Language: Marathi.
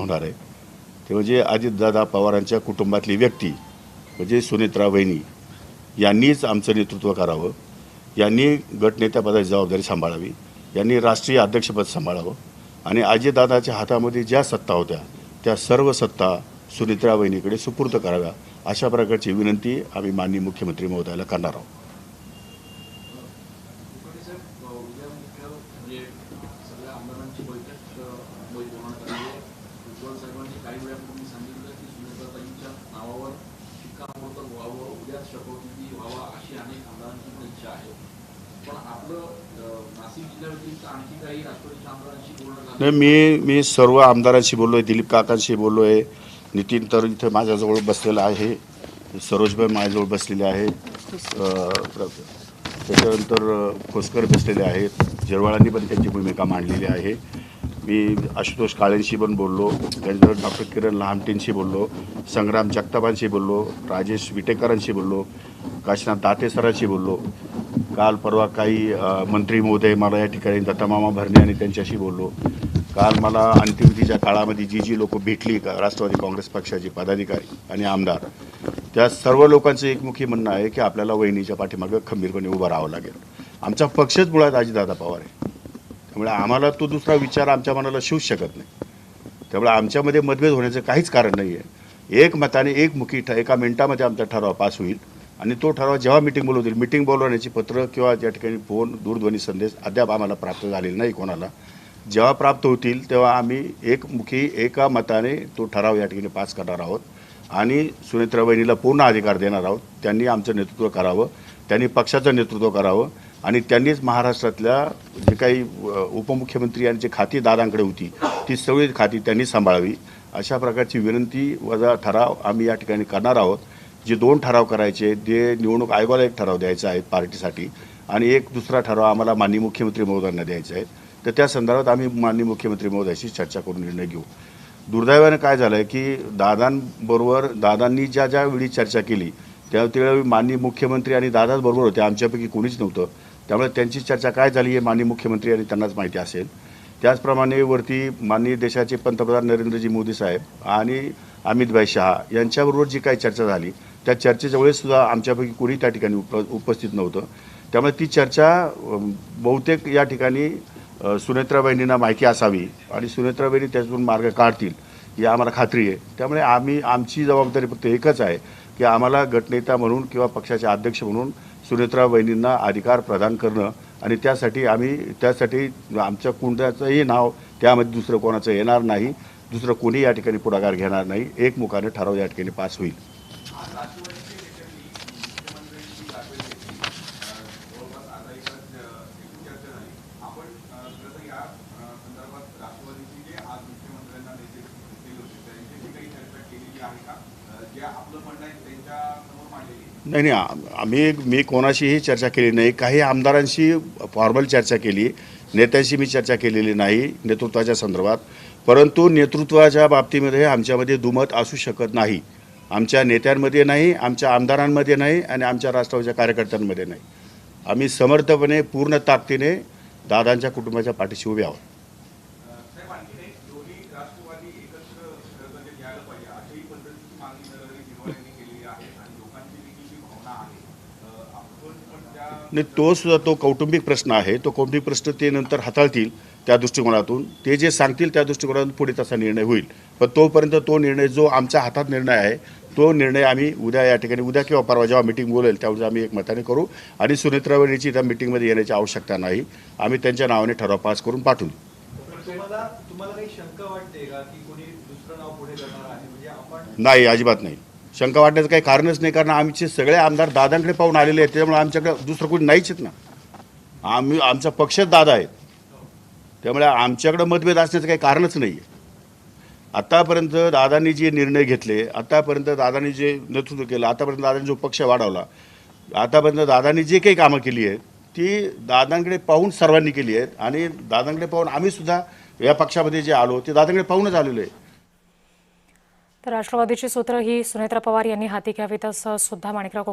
होणार आहे ते म्हणजे अजितदादा पवारांच्या कुटुंबातली व्यक्ती म्हणजे सुनेत्रा वहिनी यांनीच आमचं नेतृत्व करावं, यांनी गटनेत्यापदाची जबाबदारी सांभाळावी, यांनी राष्ट्रीय अध्यक्षपद सांभाळावं आणि अजितदादाच्या हातामध्ये ज्या सत्ता होत्या त्या सर्व सत्ता सुनेत्रा वहिनीकडे सुपूर्द कराव्या अशा प्रकारची विनंती आम्ही माननीय मुख्यमंत्री महोदयाला करणार आहोत. नाही, मी सर्व आमदारांशी बोललो आहे, दिलीप काकांशी बोललो आहे, नितीन तर इथं माझ्याजवळ बसलेला आहे, सरोजभाई माझ्याजवळ बसलेले आहेत, त्याच्यानंतर खोसकर बसलेले आहेत, जिरवाळांनी पण त्यांची भूमिका मांडलेली आहे. मी आशुतोष काळेंशी पण बोललो, त्यानंतर डॉक्टर किरण लहामटेंशी बोललो, संग्राम जगतापांशी बोललो, राजेश विटेकरांशी बोललो, काशीनाथ दाते सरांशी बोललो. काल परवा काही मंत्री महोदय मला या ठिकाणी दत्तामामा भरणे आणि त्यांच्याशी बोललो. काल मला अंतिमविधीच्या काळामध्ये जी लोक भेटली राष्ट्रवादी काँग्रेस पक्षाचे पदाधिकारी आणि आमदार, त्या सर्व लोकांचं एकमुखी म्हणणं आहे की आपल्याला वहिनीच्या पाठीमागं खंबीरपणे उभं राहावं लागेल. आमचा पक्षच मुळात अजितदादा पवार आहे, त्यामुळे आम्हाला तो दुसरा विचार आमच्या मनाला शिवूच शकत नाही. त्यामुळे आमच्यामध्ये मतभेद होण्याचं काहीच कारण नाही आहे. एकमताने एकमुखी एका मिनिटामध्ये आमचा ठराव पास होईल आणि तो ठराव जेव्हा मिटिंग बोलवतील, मिटिंग बोलवण्याची पत्र किंवा त्या ठिकाणी फोन दूरध्वनी संदेश अद्याप आम्हाला प्राप्त झालेला नाही कोणाला. जेव्हा प्राप्त होतील तेव्हा आम्ही एकमुखी एका मताने तो ठराव या ठिकाणी पास करणार आहोत आणि सुनेत्रा वहिनीला पूर्ण अधिकार देणार आहोत. त्यांनी आमचं नेतृत्व करावं, त्यांनी पक्षाचं नेतृत्व करावं आणि त्यांनीच महाराष्ट्रातल्या जे काही उपमुख्यमंत्री यांची खाती दादांकडे होती ती सगळी खाती त्यांनी सांभाळावी अशा प्रकारची विनंती वजा ठराव आम्ही या ठिकाणी करणार आहोत. जे 2 ठराव करायचे ते निवडणूक आयोगाला एक ठराव द्यायचा आहे पार्टीसाठी आणि एक दुसरा ठराव आम्हाला माननीय मुख्यमंत्री महोदयांना द्यायचा आहे. तर त्या संदर्भात आम्ही माननीय मुख्यमंत्री महोदयाशी चर्चा करून निर्णय घेऊ. दुर्दैवाने काय झालं आहे की दादांनी ज्या वेळी चर्चा केली त्यावेळी माननीय मुख्यमंत्री आणि दादाच बरोबर होते, आमच्यापैकी कोणीच नव्हतं. त्यामुळे त्यांची चर्चा काय झाली हे माननीय मुख्यमंत्री आणि त्यांनाच माहिती असेल. त्याचप्रमाणे वरती माननीय देशाचे पंतप्रधान नरेंद्रजी मोदी साहेब आणि अमितभाई शहा यांच्याबरोबर जी काही चर्चा झाली त्या चर्चेच्या वेळेससुद्धा आमच्यापैकी कोणी त्या ठिकाणी उपस्थित नव्हतं. त्यामुळे ती चर्चा बहुतेक या ठिकाणी सुनेत्रा वहिनींना माहिती असावी आणि सुनेत्रा वहिनी त्यातून मार्ग काढतील ही आम्हाला खात्री आहे. त्यामुळे आमची जबाबदारी फक्त एकच आहे की आम्हाला गटनेता म्हणून किंवा पक्षाचे अध्यक्ष म्हणून सुनेत्रा वहिनींना अधिकार प्रदान करणं आणि त्यासाठी आमच्या कुंडाचंही नाव त्यामध्ये दुसरं कोणाचं येणार नाही, दुसरं कोणी या ठिकाणी पुढाकार घेणार नाही. एकमुखाने ठराव या ठिकाणी पास होईल. नाही, मी कोणाशीही चर्चा केली नाही. काही आमदारांशी फॉर्मल चर्चा केली, नेत्यांशी मी चर्चा केलेली नाही नेतृत्वाच्या संदर्भात. परंतु नेतृत्वाच्या बाबतीमध्ये आमच्यामध्ये दुमत असू शकत नाही. आमच्या नेत्यांमध्ये नाही, आमच्या आमदारांमध्ये नाही आणि आमच्या राष्ट्रवादीच्या कार्यकर्त्यांमध्ये नाही. आम्ही समर्थपणे पूर्ण ताकदीने दादांच्या कुटुंबाच्या पाठीशी उभे आहोत. नाही, तो कौटुंबिक प्रश्न आहे. तो कौटुंबिक प्रश्न ते नंतर हाताळतील त्या दृष्टिकोनातून, ते जे सांगतील त्या दृष्टिकोनातून पुढे तसा निर्णय होईल. पण तोपर्यंत तो निर्णय जो आमच्या हातात निर्णय आहे तो निर्णय आम्ही उद्या किंवा परवा जेव्हा मिटिंग बोलेल त्यावेळी आम्ही एकमताने करू आणि सुनेत्रा वहिनीची त्या मिटिंगमध्ये येण्याची आवश्यकता नाही. आम्ही त्यांच्या नावाने ठराव पास करून पाठवू. नाही, अजिबात नाही. शंका वाटण्याचं काही कारणच नाही, कारण आमचे सगळे आमदार दादांकडे पाहून आलेले आहेत. त्यामुळे आमच्याकडे दुसरं कोणी नाहीच आहेत ना. आमचा पक्षच दादा आहेत, त्यामुळे आमच्याकडे मतभेद असण्याचं काही कारणच नाही आहे. आतापर्यंत दादांनी जे निर्णय घेतले, आतापर्यंत दादांनी जे नेतृत्व केलं, आतापर्यंत दादांनी जो पक्ष वाढवला, आतापर्यंत दादांनी जे काही कामं केली आहेत ती दादांकडे पाहून सर्वांनी केली आहेत आणि दादांकडे पाहून आम्हीसुद्धा या पक्षामध्ये जे आलो ते दादांकडे पाहूनच आलेलो आहे. तर राष्ट्रवादीची सूत्र ही सुनेत्रा पवार यांनी हाती घ्यावीत असं सुद्धा माणिकराव